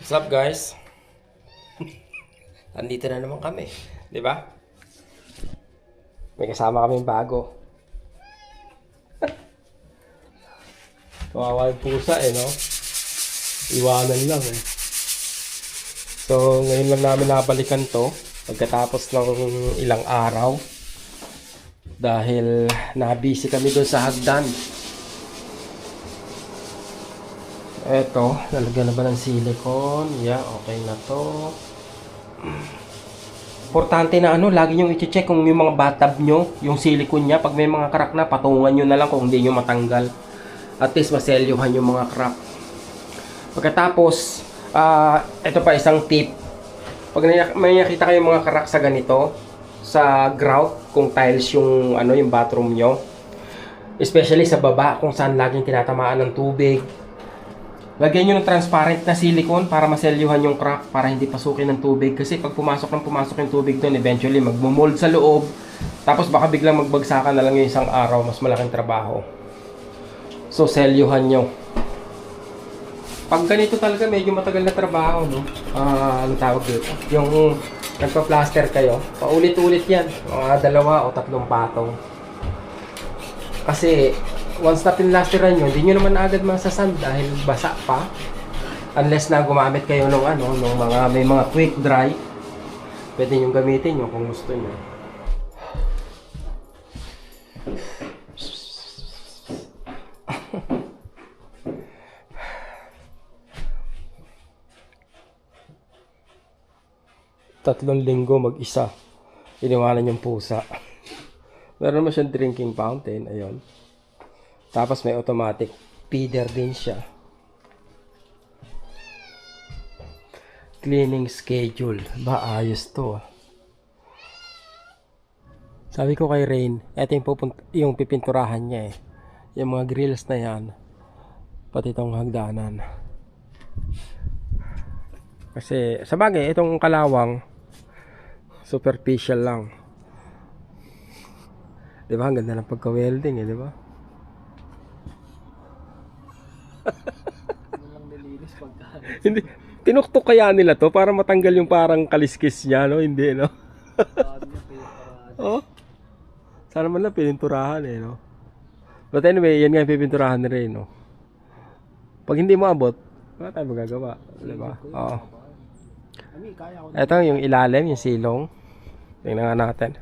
What's up guys? Andito na naman kami, di ba? May kasama kaming bago. Kawawa yung pusa no? Iwanan lang So ngayon lang namin nabalikan to pagkatapos ng ilang araw. Dahil nabisi kami doon sa hagdan. Eto, nalagyan na ba ng silicone? Yeah, okay na to. Importante na lagi nyo i-check kung yung mga bathtub nyo, yung silicone nya, pag may mga crack na, patungan nyo na lang kung hindi nyo matanggal. At least maselyuhan yung mga crack. Pagkatapos, ito pa isang tip. Pag may nakita kayong mga crack sa ganito, sa grout, kung tiles yung, yung bathroom nyo, especially sa baba, kung saan laging tinatamaan ng tubig, lagyan nyo ng transparent na silicone para maselyuhan yung crack, para hindi pasukin ng tubig. Kasi pag pumasok yung tubig doon, eventually magmumold sa loob. Tapos baka biglang magbagsakan na lang yung isang araw, mas malaking trabaho. So, selyuhan nyo. Pag ganito talaga, medyo matagal na trabaho, no? Anong tawag dito? Yung nagpa-plaster kayo, paulit-ulit yan. Mga 2 o 3 patong. Kasi once na pinlasteran nyo, hindi nyo naman agad masasand dahil basa pa. Unless na gumamit kayo ng may mga quick dry. Pwede nyo gamitin nyo kung gusto nyo. Tatlong linggo mag-isa. Iniwanan yung pusa. Meron naman siyang drinking fountain. Ayun. Tapos may automatic feeder din siya. Cleaning schedule. Ba, ayos to. Sabi ko kay Rain, eto yung pipinturahan niya Yung mga grills na yan. Pati itong hagdanan. Kasi, sa bagay, itong kalawang, superficial lang. Diba? Ang ganda ng pagka-welding diba? Hindi, tinuktok kaya nila to para matanggal yung parang kaliskis niya, no? Hindi, no? Oh? Sana man lang pininturahan, no? But anyway, yan nga yung pipinturahan na rin, no? Pag hindi mo abot, wala tayo magagawa, diba? Oo. Ito yung ilalim, yung silong. Tingnan nga natin.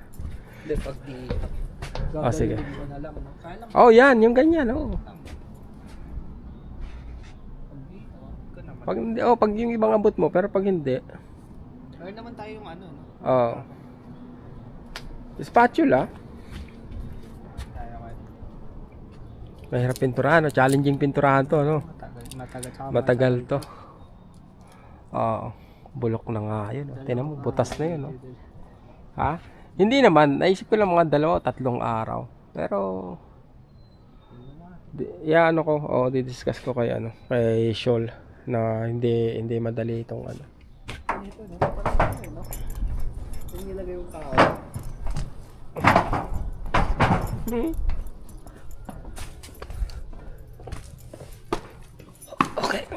Oh, sige. Oh, yan, yung ganyan, oh. Pag hindi, pag yung ibang abot mo, pero pag hindi. Meron naman tayo yung no? Oh. Spatula. Mahirap pinturahan, challenging pinturahan to, no? Matagal to. Bulok na nga yun. Tingnan mo, butas na yun, no? Ha? Hindi naman, naisip ko lang mga 2 o 3 araw. Pero di-discuss ko kay kay Shol na hindi madali itong Ito, no? Yung nilagay yung tao. Okay.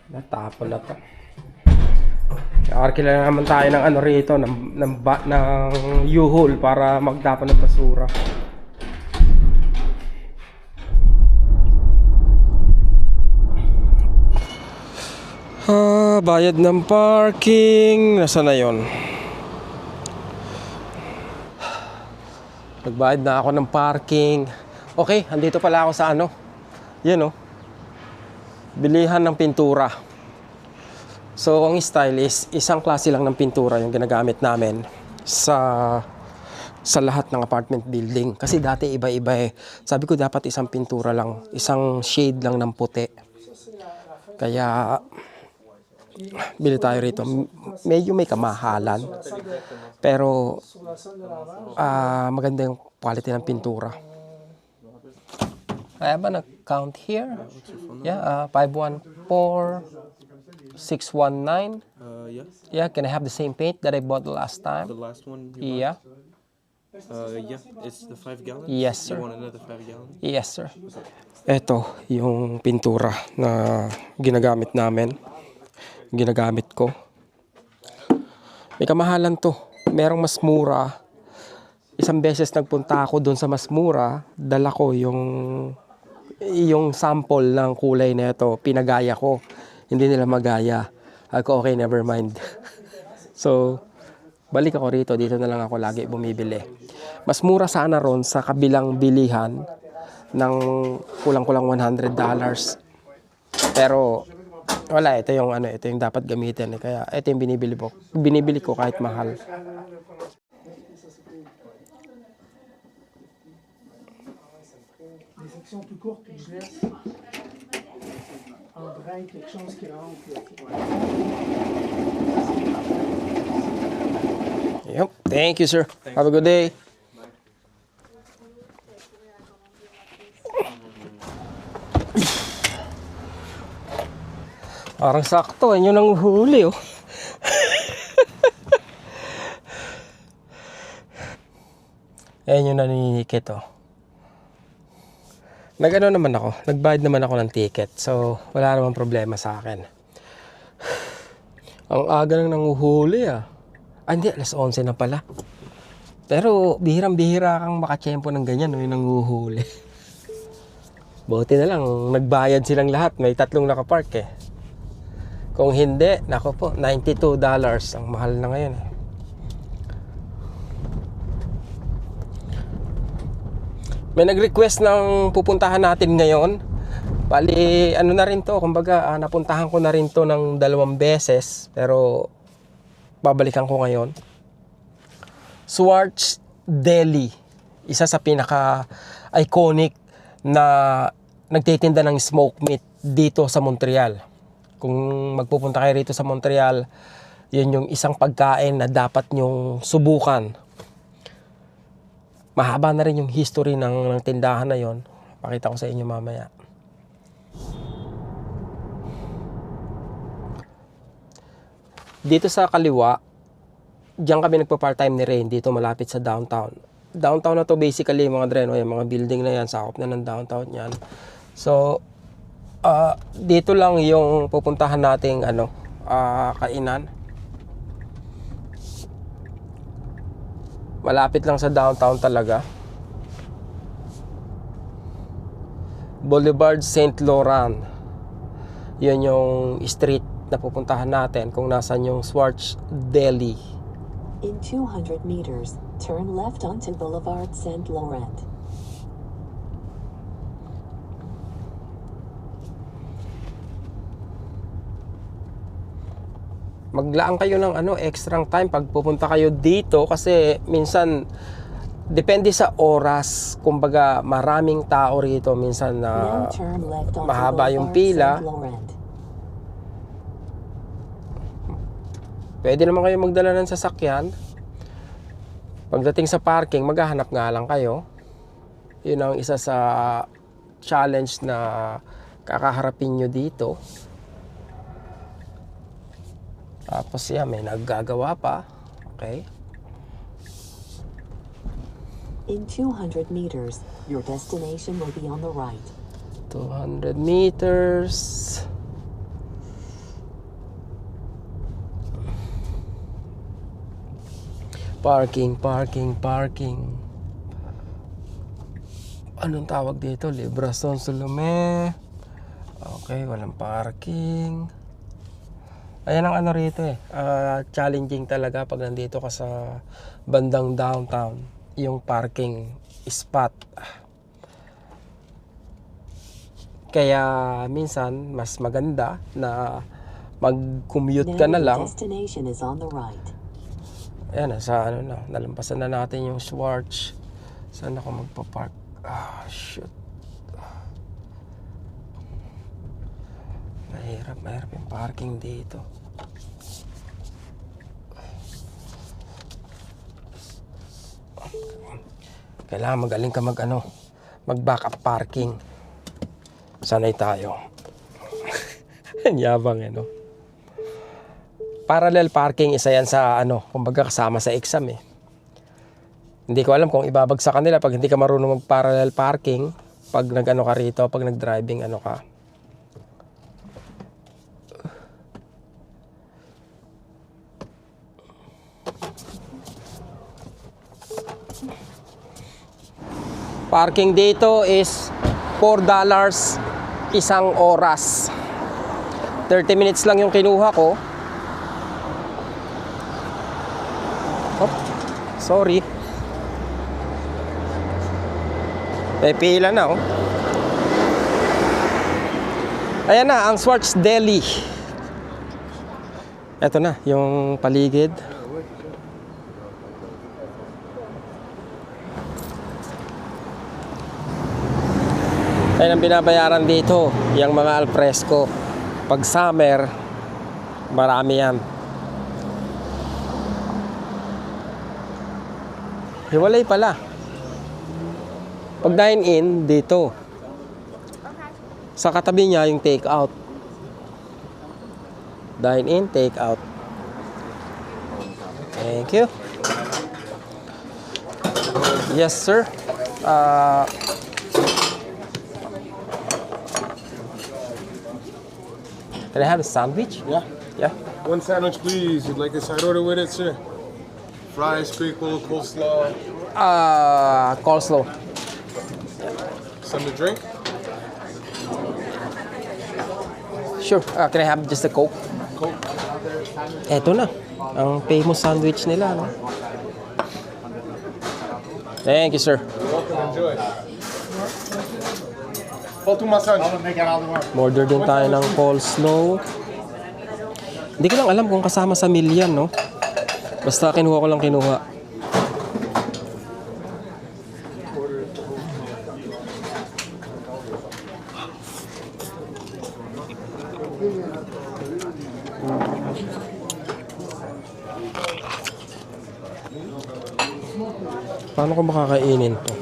Natapon na to. Arkila naman tayo ng rito, ng U-Haul para magtapon ng basura. Bayad ng parking. Nasaan na yun? Nagbayad na ako ng parking. Okay, andito pala ako sa yan bilihan ng pintura. So, ang style is isang klase lang ng pintura yung ginagamit namin sa lahat ng apartment building. Kasi dati iba-iba Sabi ko dapat isang pintura lang, isang shade lang ng puti. Kaya bili tayo rito. Medyo may kamahalan. Pero maganda yung quality ng pintura. I have an account here. Yeah, 514-619. Yes. Yeah, can I have the same paint that I bought the last time? The last one. Yeah. Yeah, it's the 5 gallons. Yes, You sir. want another 5 gallons? Yes, sir. Ito, yung pintura na ginagamit namin. Ginagamit ko. May kamahalan to. Merong mas mura. Isang beses nagpunta ako doon sa mas mura. Dala ko yung sample ng kulay na ito. Pinagaya ko. Hindi nila magaya. Ako, okay, never mind. So, balik ako rito. Dito na lang ako lagi bumibili. Mas mura sana ron sa kabilang bilihan ng kulang-kulang $100. Pero wala, ito yung ito yung dapat gamitin eh. Kaya ito yung binibili ko kahit mahal. Des sections plus courtes que je laisse en brin, quelque chose qui rentre. Yep. Thank you, sir. Have a good day. Parang sakto, yun ang huli, oh. Ayan yung naninikit, oh. Nag-ano naman ako, nagbayad naman ako ng ticket. So, wala namang problema sa akin. Ang aga nang nanguhuli, ah. Ah, hindi, alas 11 na pala. Pero, bihirang-bihira kang makachempo ng ganyan, no, yung nanguhuli. Buti na lang, nagbayad silang lahat. May 3 nakapark, eh. Kung hindi, nako po, $92. Ang mahal na ngayon, eh. May nag-request ng pupuntahan natin ngayon. Bali, ano na rin to, kumbaga, napuntahan ko na rin to ng 2 beses. Pero, babalikan ko ngayon. Schwartz Deli. Isa sa pinaka-iconic na nagtitinda ng smoked meat dito sa Montreal. Kung magpupunta kayo rito sa Montreal, yun yung isang pagkain na dapat nyong subukan. Mahaba na rin yung history ng tindahan na yon. Pakita ko sa inyo mamaya. Dito sa kaliwa, diyan kami nagpa-part-time ni Rain, dito malapit sa downtown. Downtown na to basically, mga dreno, yung mga building na yan, sakop na ng downtown yan. So, dito lang yung pupuntahan nating kainan. Malapit lang sa downtown talaga. Boulevard St. Laurent. Yun yung street na pupuntahan natin kung nasan yung Schwartz Deli. In 200 meters, turn left onto Boulevard St. Laurent. Maglaan kayo ng extra time pag pupunta kayo dito kasi minsan depende sa oras, kumbaga maraming tao rito, minsan Now turn left onto mahaba yung Boulevard pila. St. Laurent. Pwede naman kayo magdala ng sasakyan. Pagdating sa parking, maghahanap nga lang kayo. Yun ang isa sa challenge na kakaharapin nyo dito. Tapos yan, may naggagawa pa. Okay. In 200 meters, your destination will be on the right. 200 meters. Parking. Anong tawag dito? Librason Salome. Okay, walang parking. Ayan ang rito eh. Challenging talaga pag nandito ka sa bandang downtown. Yung parking spot. Kaya minsan mas maganda na mag-commute ka na Now lang. your destination is on the right. Ayan, sa nalampasan na natin yung Schwartz. Saan ako magpa-park? Shoot. Mahirap yung parking dito. Kailangan magaling ka mag-backup parking. Sanay tayo. Yabang Parallel parking, isa yan sa kumbaga kasama sa exam eh. Hindi ko alam kung ibabagsakan nila pag hindi ka marunong mag-parallel parking. Pag nag-ano ka rito, pag nag-driving ano ka. Parking dito is $4 isang oras. 30 minutes lang yung kinuha ko. Oh, sorry. Pila na oh. Ayan na, ang Schwartz Deli. Ito na, yung paligid. Ayan ang binabayaran dito, yung mga alfresco. Pag summer, marami yan. Hiwalay pala. Pag dine-in, dito. Sa katabi niya yung take-out. Dine-in, take-out. Thank you. Yes, sir. Can I have a sandwich? Yeah. Yeah. One sandwich, please. You'd like a side order with it, sir? Fries, pickle, coleslaw. Coleslaw. Something to drink? Sure. Can I have just a Coke? Coke. Eto na. Ang famous sandwich nila, no? Thank you, sir. You're welcome. Enjoy. Falta uma sandwich. Order din tayo ng coleslaw. Hindi ko lang alam kung kasama sa meal yan, no? Basta kinuha ko lang kinuha. Paano ko makakainin to?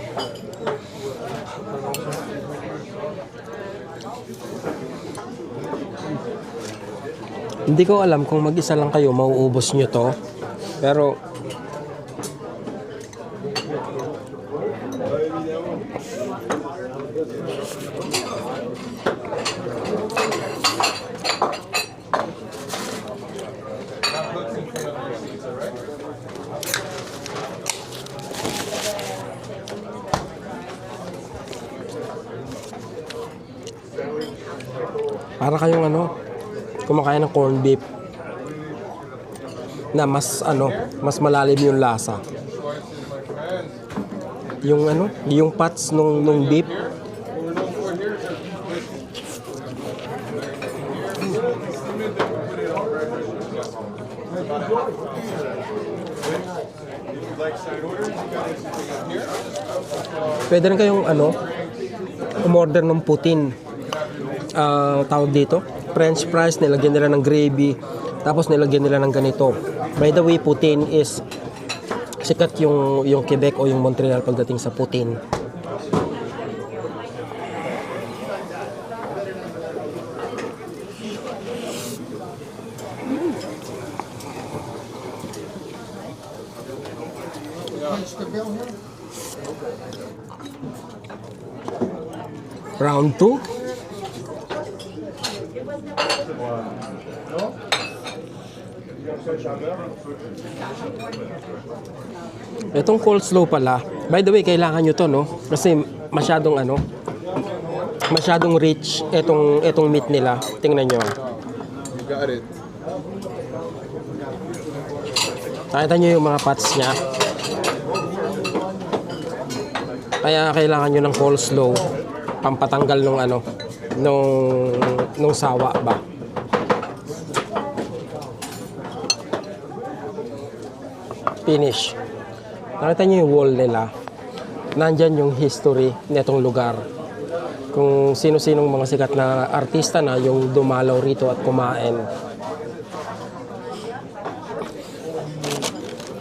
Hindi ko alam kung mag-isa lang kayo mauubos nyo to. Pero para kayong ano, kumakain ng corned beef na mas mas malalim yung lasa. Yung yung parts nung beef. Pwede rin kayong umorder ng putin. Tawag dito, French fries, nilagyan nila ng gravy, tapos nilagyan nila ng ganito. By the way, putin is sikat yung Quebec o yung Montreal pagdating sa putin. Round 2. Itong coleslaw pala, by the way, kailangan nyo to, no? Kasi masyadong masyadong rich itong meat nila. Tingnan nyo. You got it. Nakita nyo yung mga parts niya. Kaya kailangan nyo ng coleslaw pampatanggal nung sawa ba. Finish. Nakita niyo yung wall nila. Nandyan yung history nitong lugar. Kung sino-sinong mga sikat na artista na yung dumalaw rito at kumain.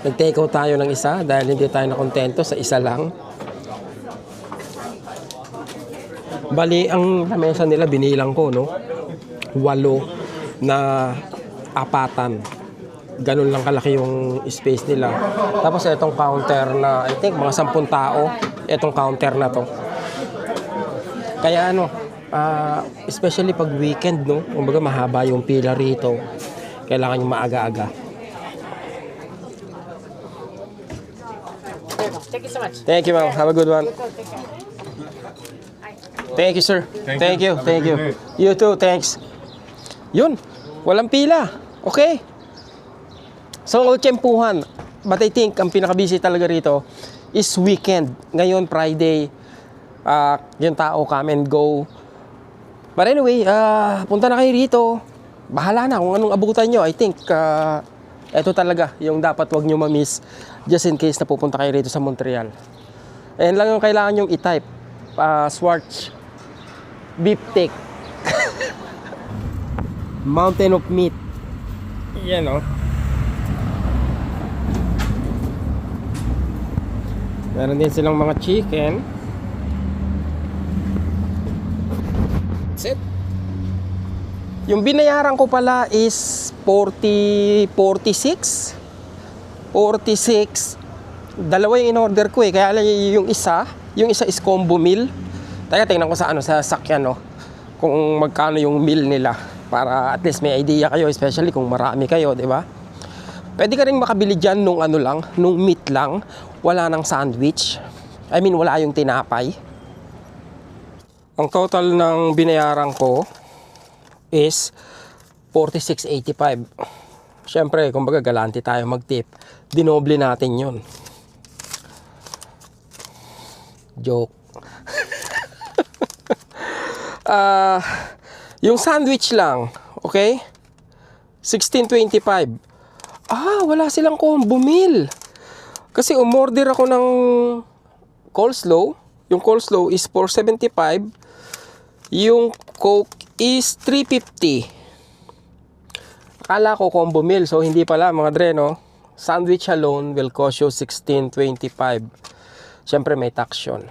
Nag-take out tayo ng isa dahil hindi tayo nakontento sa isa lang. Bali, ang lamesa nila binilang ko, no? 8 na apatan. Ganun lang kalaki yung space nila. Tapos itong counter na, I think, mga 10 tao. Itong counter na to. Kaya ano, especially pag weekend, no? Kumbaga mahaba yung pila rito. Kailangan yung maaga-aga. Thank you so much. Thank you, ma'am. Have a good one. Thank you, sir. Thank you. Thank you. You too. Thanks. Yun. Walang pila. Okay. So, tiyempuhan. But I think, ang pinaka-busy talaga rito is weekend. Ngayon, Friday, yung tao come and go. But anyway, punta na kayo rito. Bahala na kung anong abutan nyo. I think, ito talaga yung dapat wag nyo ma-miss just in case na pupunta kayo rito sa Montreal. Ayan lang yung kailangan nyong i-type. Schwartz beef steak. Mountain of meat. Yan o. Meron din silang mga chicken. That's it. Yung binayaran ko pala is 46. Dalawa yung in-order ko eh. Kaya yung isa is combo meal. Teka, tingnan ko sa sa sakyan, no? Kung magkano yung meal nila. Para at least may idea kayo, especially kung marami kayo, di ba? Pwede ka rin makabili dyan nung nung meat lang. Wala nang sandwich. I mean, wala yung tinapay. Ang total ng binayaran ko is 46.85. Siyempre, kumbaga galante tayo mag-tip. Dinoble natin yun. Joke. Yung sandwich lang, okay? 16.25. Wala silang combo meal. Kasi umorder ako ng coleslaw. Yung coleslaw is 4.75. Yung Coke is 3.50. Akala ko combo meal, so hindi pala mga dre, no? Sandwich alone will cost you 16.25. Siyempre may tax yun.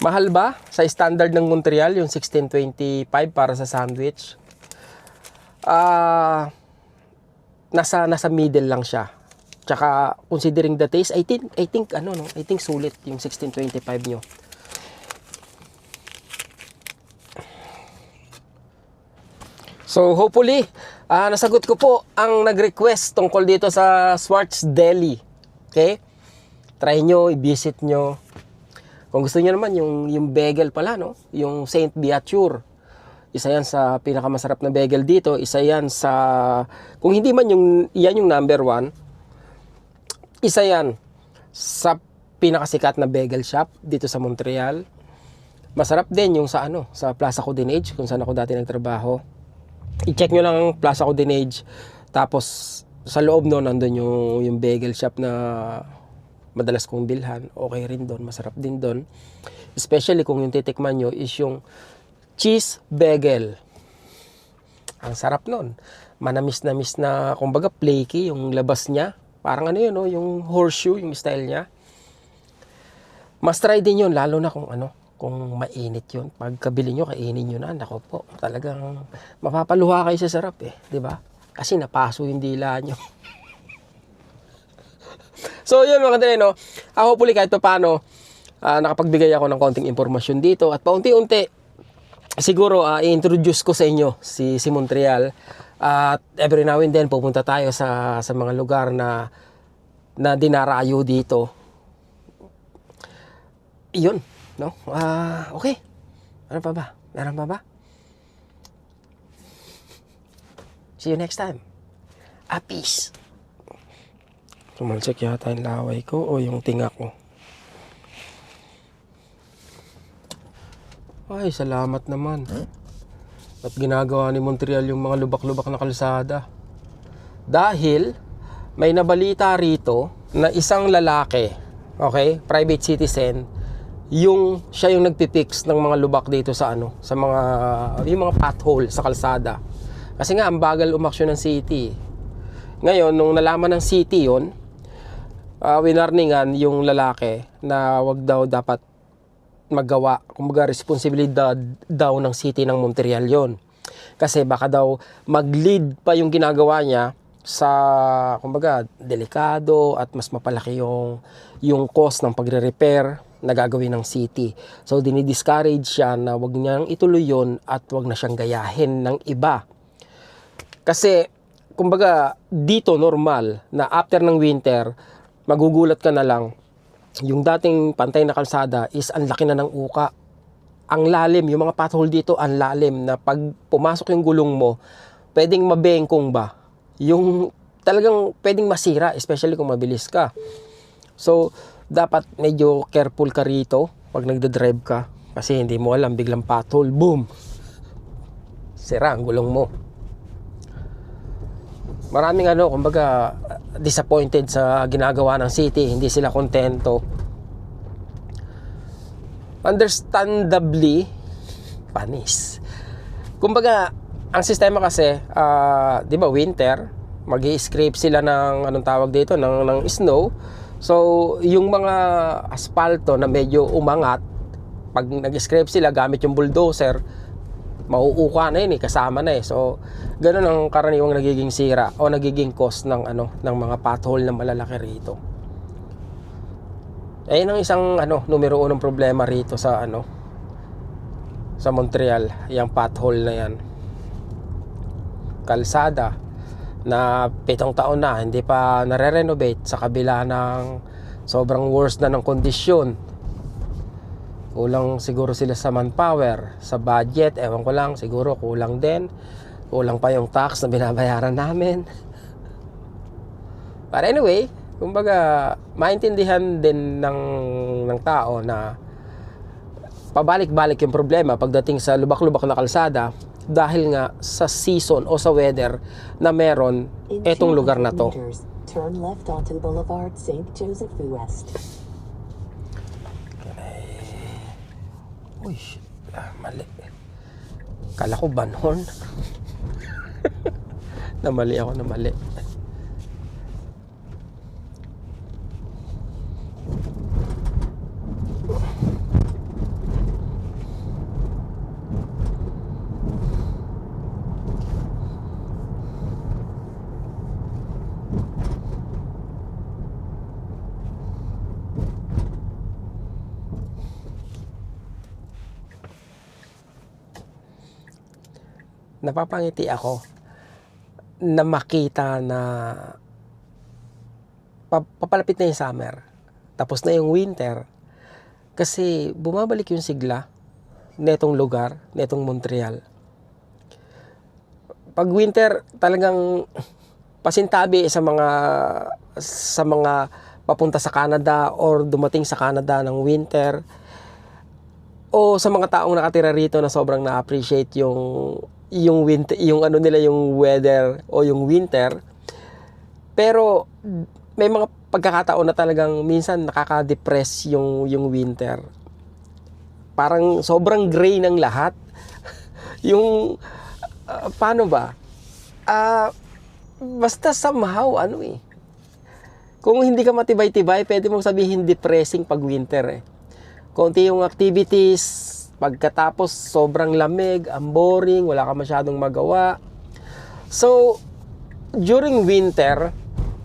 Mahal ba sa standard ng Montreal yung 16.25 para sa sandwich? Nasa middle lang siya. Tsaka considering the taste, I think sulit yung 16.25 nyo. So hopefully, nasagot ko po ang nag-request tungkol dito sa Schwartz Deli. Okay? Try nyo, i-visit nyo. Kung gusto niyo naman yung bagel pala, no? Yung Saint Beature. Isa yan sa pinakamasarap na bagel dito. Isa yan sa, kung hindi man yan yung number 1, isa yan sa pinakasikat na bagel shop dito sa Montreal. Masarap din yung sa sa Plaza Codinage, kung saan ako dati nagtrabaho. I-check nyo lang ang Plaza Codinage. Tapos sa loob nandun yung bagel shop na madalas kong bilhan. Okay rin doon, masarap din doon. Especially kung yung titikman nyo is yung cheese bagel. Ang sarap nun. Manamis-namis na, kumbaga flaky yung labas niya. Parang yun, no? Yung horseshoe, yung style niya. Must try din yun, lalo na kung mainit yun. Pagkabili nyo, kainin nyo na. Nako po, talagang mapapaluha kayo sa sarap eh. Diba? Kasi napaso yung dila nyo. So yun mga kadre, no? Hopefully kahit pa paano, nakapagbigay ako ng konting impormasyon dito. At paunti-unti, siguro i-introduce ko sa inyo si Montreal. At every now and then, pupunta tayo sa mga lugar na dinarayo dito. Iyon, no? Okay. Ano pa ba? Meron pa ba? See you next time. Peace. Sumalsik yata yung laway ko o yung tinga ko. Ay, salamat naman. At ginagawa ni Montreal yung mga lubak-lubak na kalsada. Dahil may nabalita rito na isang lalaki, okay, private citizen, siya yung nagpipix ng mga lubak dito sa sa yung mga pothole sa kalsada. Kasi nga ang bagal umaksyon ng city. Ngayon, nung nalaman ng city yon, winarningan yung lalaki na wag daw dapat maggawa. Kumbaga, responsibilidad daw ng city ng Montreal yon. Kasi baka daw mag-lead pa yung ginagawa niya sa, kumbaga, delikado at mas mapalaki yung cost ng pagre-repair na gagawin ng city. So, dinidiscourage siya na wag niyang ituloy yun at wag na siyang gayahin ng iba. Kasi, kumbaga, dito normal na after ng winter, magugulat ka na lang, yung dating pantay na kalsada is ang laki na ng uka. Ang lalim, yung mga pothole dito, ang lalim na pag pumasok yung gulong mo, pwedeng mabengkong ba? Yung talagang pwedeng masira, especially kung mabilis ka. So, dapat medyo careful ka rito pag nagdadrive ka. Kasi hindi mo alam, biglang pothole, boom! Sira ang gulong mo. Maraming kumbaga, disappointed sa ginagawa ng city. Hindi sila kontento. Understandably, panis. Kumbaga, ang sistema kasi, di ba, winter, mag-i-scrape sila ng, anong tawag dito, ng snow. So, yung mga asfalto na medyo umangat, pag nag-scrape sila gamit yung bulldozer, mauuka na yun kasama na So, ganun ang karaniwang nagiging sira o nagiging cost ng, ng mga pothole na malalaki rito. Ayun ang isang, numero unong problema rito sa, sa Montreal, yung pothole na yan. Kalsada na 7 taon na hindi pa nare-renovate sa kabila ng sobrang worst na ng kondisyon. Kulang siguro sila sa manpower, sa budget, ewan ko lang, siguro kulang din. Kulang pa yung tax na binabayaran namin. But anyway, kumbaga maintindihan din ng tao na pabalik-balik yung problema pagdating sa lubak-lubak na kalsada dahil nga sa season o sa weather na meron etong lugar na to. Meters, turn left onto Boulevard St. Joseph West. Uy, mali. Kala ko banhorn. Namali ako, namali. Napapangiti ako na makita na papalapit na yung summer, tapos na yung winter, kasi bumabalik yung sigla netong lugar, netong Montreal. Pag winter, talagang pasintabi sa mga papunta sa Canada or dumating sa Canada ng winter, o sa mga taong nakatira rito na sobrang na-appreciate yung winter, yung nila, yung weather o yung winter. Pero may mga pagkakataon na talagang minsan nakaka-depress yung winter. Parang sobrang gray ng lahat. Yung paano ba? Basta somehow kung hindi ka matibay-tibay, pwede mong sabihin depressing pag winter Konti yung activities, pagkatapos sobrang lamig, ang boring, wala ka masyadong magawa. So, during winter,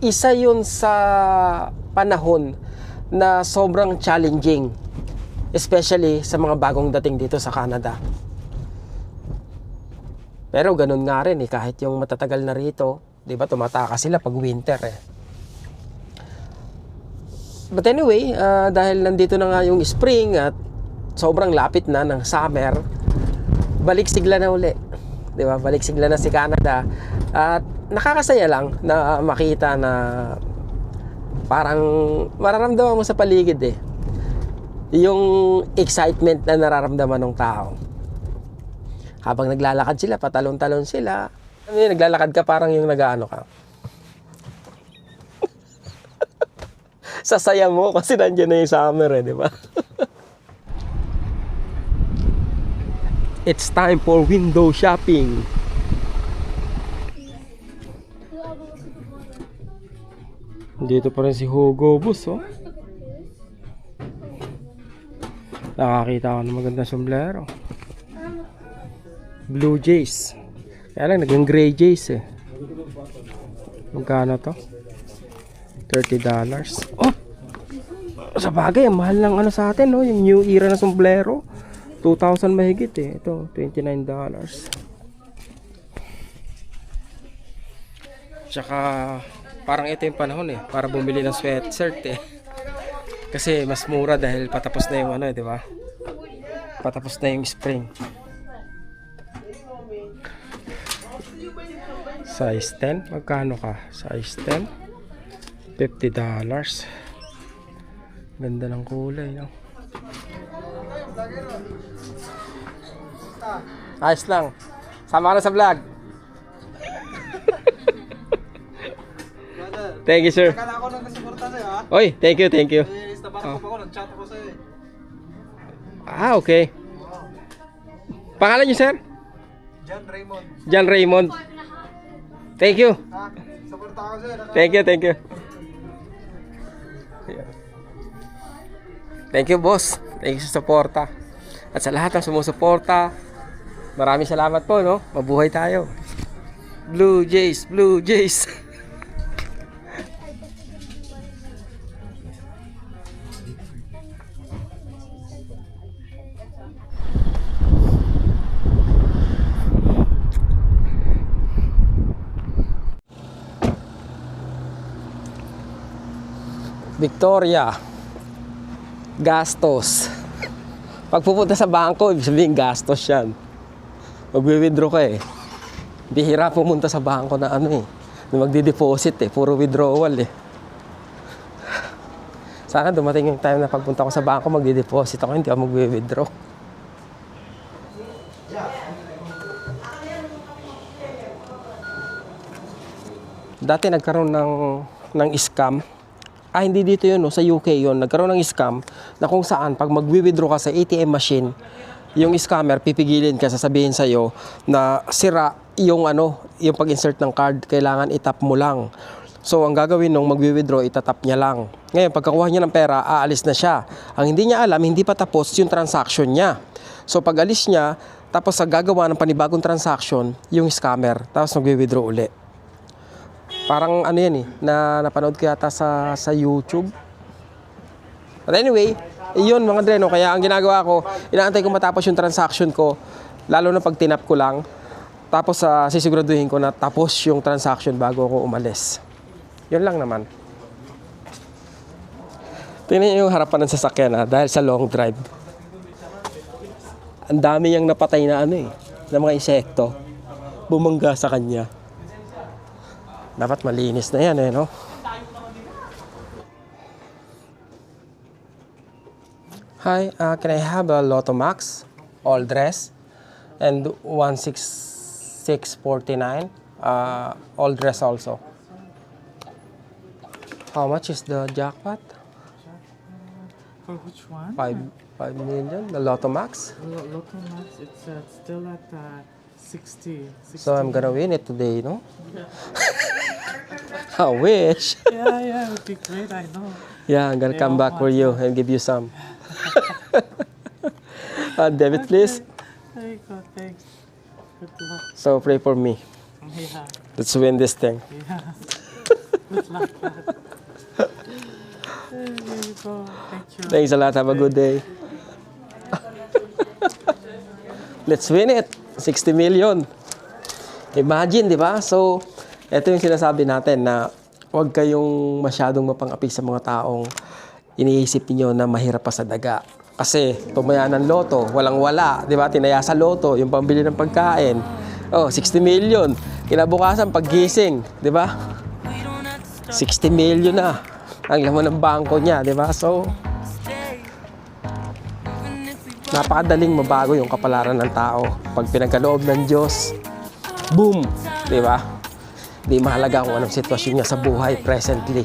isa yun sa panahon na sobrang challenging, especially sa mga bagong dating dito sa Canada. Pero ganun nga rin kahit yung matatagal na rito, 'di ba, tumataka sila pag winter But anyway, dahil nandito na nga yung spring at sobrang lapit na ng summer, balik sigla na uli. 'Di ba? Balik sigla na si Canada. At nakakasaya lang na makita na parang mararamdaman mo sa paligid yung excitement na nararamdaman ng tao. Habang naglalakad sila, patalon-talon sila. Naglalakad ka parang yung nag-aano ka. Sasaya mo kasi nandiyan na yung summer di ba? It's time for window shopping. Dito pa rin si Hugo Boss Nakakita ako ng magandang sombrero. Blue Jays. Kaya lang, naging gray Jays eh. Magkano to? $30. Oh! Sa bagay, ang mahal ng ano sa atin, no? Yung new era na sombrero. 2,000 mahigit eh. Ito, $29. Tsaka, parang ito yung panahon eh. Para bumili ng sweatshirt eh. Kasi mas mura dahil patapos na yung ano eh, di ba? Patapos na yung spring. Size 10? Magkano ka? Size 10? $50. Ganda ng kulay, no? Ayos lang. Sama ka na sa vlog. Thank you, sir. Kala ko nang nasuporta sa'yo, ha? Oy, thank you, thank you. Nabarap ko nag-chat ako sa'yo. Ah, okay. Pangalan niyo, sir? John Raymond. John Raymond. Thank you. Ha? Suporta ako sa'yo. Thank you, thank you. Thank you, boss. Thank you sa suporta. At sa lahat ng sumusuporta, maraming salamat po, no? Mabuhay tayo. Blue Jays, Blue Jays. Victoria. Gastos. Pag pupunta sa bangko, ibig sabihin gastos yan. Magwi-withdraw ka eh. Bihira pumunta sa bangko na ano eh. Na magdi-deposit eh. Puro withdrawal eh. Sana dumating yung time na pagpunta ko sa bangko, magdi-deposit ako. Hindi ako magwi-withdraw. Dati nagkaroon ng scam. Ah, hindi dito yun, no? Sa UK yun. Nagkaroon ng scam na kung saan pag mag-withdraw ka sa ATM machine, yung scammer pipigilin ka, sasabihin sa'yo na sira yung yung pag-insert ng card, kailangan itap mo lang. So, ang gagawin nung mag-withdraw, itatap niya lang. Ngayon, pagkakuha niya ng pera, aalis na siya. Ang hindi niya alam, hindi pa tapos yung transaction niya. So, pag alis niya, tapos sa gagawa ng panibagong transaction, yung scammer, tapos mag-withdraw uli. Parang ano yan eh, na napanood ko yata sa YouTube. But anyway, yun mga dre, no? Kaya ang ginagawa ko, inaantay ko matapos yung transaction ko, lalo na pag tinap ko lang, tapos sisiguraduhin ko na tapos yung transaction bago ako umalis. Yun lang naman. Tingnan niyo yung harapan ng sasakyan dahil sa long drive. Ang dami niyang napatay na na mga insekto. Bumangga sa kanya. Dapat malinis na yan no? Hi, can I have a Lotto Max, all dress, and 16649, all dress also. How much is the jackpot? For which one? 5 million, the Lotto Max. Lotto Max, it's still at 60. So I'm gonna win it today, no? I wish. Yeah, it would be great, I know. Yeah, I'm gonna come back for you and give you some. Debit, please. There you go, thanks. Good luck. So pray for me. Yeah, Let's win this thing. yeah. Good luck. There you go. Thank you. Thanks a lot. Have a good day. Let's win it. 60 million. Imagine, di ba? So, ito yung sinasabi natin na huwag kayong masyadong mapang-api sa mga taong iniisip niyo na mahirap pa sa daga. Kasi tumaya ng loto, walang-wala, di ba? Tinaya sa loto, yung pambili ng pagkain. Oh, 60 million. Kinabukasan, paggising, di ba? 60 million na. Ang laman ng bangko niya, di ba? So, napakadaling mabago yung kapalaran ng tao. Pag pinagkaloob ng Diyos, boom! Di ba? Di mahalaga kung anong sitwasyon niya sa buhay presently.